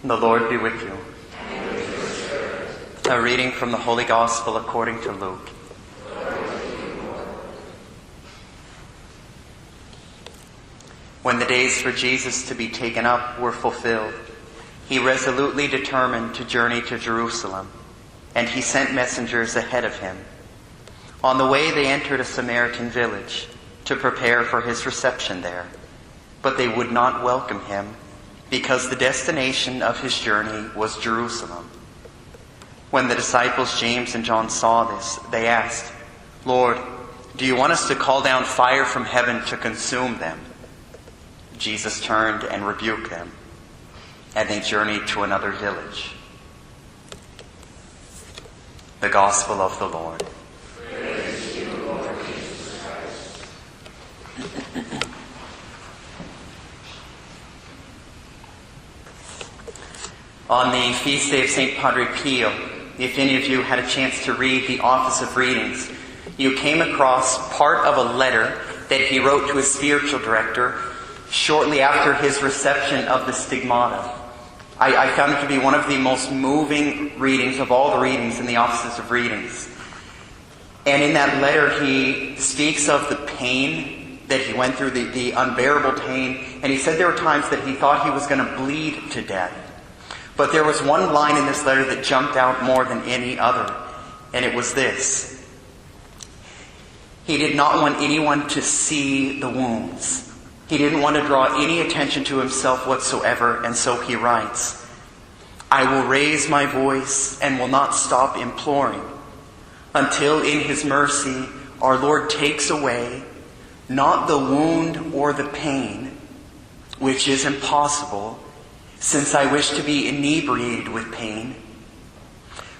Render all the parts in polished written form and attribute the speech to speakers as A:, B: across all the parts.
A: The Lord be with you. A reading from the Holy Gospel according to Luke. When the days for Jesus to be taken up were fulfilled, he resolutely determined to journey to Jerusalem, and he sent messengers ahead of him. On the way they entered a Samaritan village to prepare for his reception there, but they would not welcome him, because the destination of his journey was Jerusalem. When the disciples James and John saw this, they asked, "Lord, do you want us to call down fire from heaven to consume them?" Jesus turned and rebuked them, and they journeyed to another village. The Gospel of the Lord.
B: Praise to you, Lord Jesus Christ.
A: On the feast day of St. Padre Pio, if any of you had a chance to read the Office of Readings, you came across part of a letter that he wrote to his spiritual director shortly after his reception of the Stigmata. I found it to be one of the most moving readings of all the readings in the Offices of Readings. And in that letter, he speaks of the pain that he went through, the unbearable pain, and he said there were times that he thought he was going to bleed to death. But there was one line in this letter that jumped out more than any other, and it was this. He did not want anyone to see the wounds. He didn't want to draw any attention to himself whatsoever, and so he writes, "I will raise my voice and will not stop imploring until in his mercy our Lord takes away not the wound or the pain, which is impossible, since I wish to be inebriated with pain,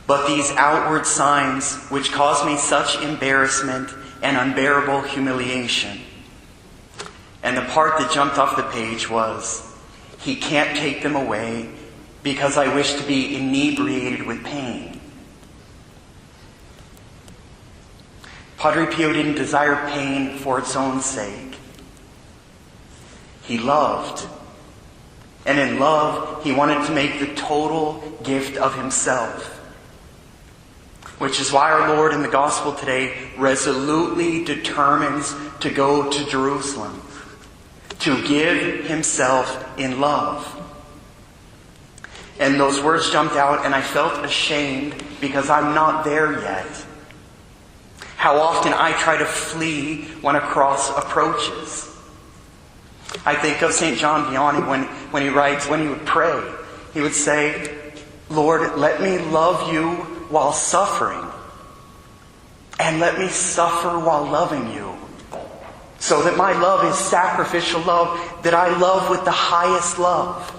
A: but these outward signs which cause me such embarrassment and unbearable humiliation." And the part that jumped off the page was, "He can't take them away because I wish to be inebriated with pain." Padre Pio didn't desire pain for its own sake. He loved. And in love, he wanted to make the total gift of himself. Which is why our Lord in the Gospel today resolutely determines to go to Jerusalem, to give himself in love. And those words jumped out, and I felt ashamed because I'm not there yet. How often I try to flee when a cross approaches. I think of St. John Vianney when he writes, when he would pray, he would say, "Lord, let me love you while suffering, and let me suffer while loving you, so that my love is sacrificial love, that I love with the highest love."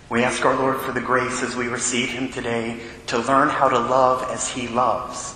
A: We ask our Lord for the grace as we receive him today to learn how to love as he loves.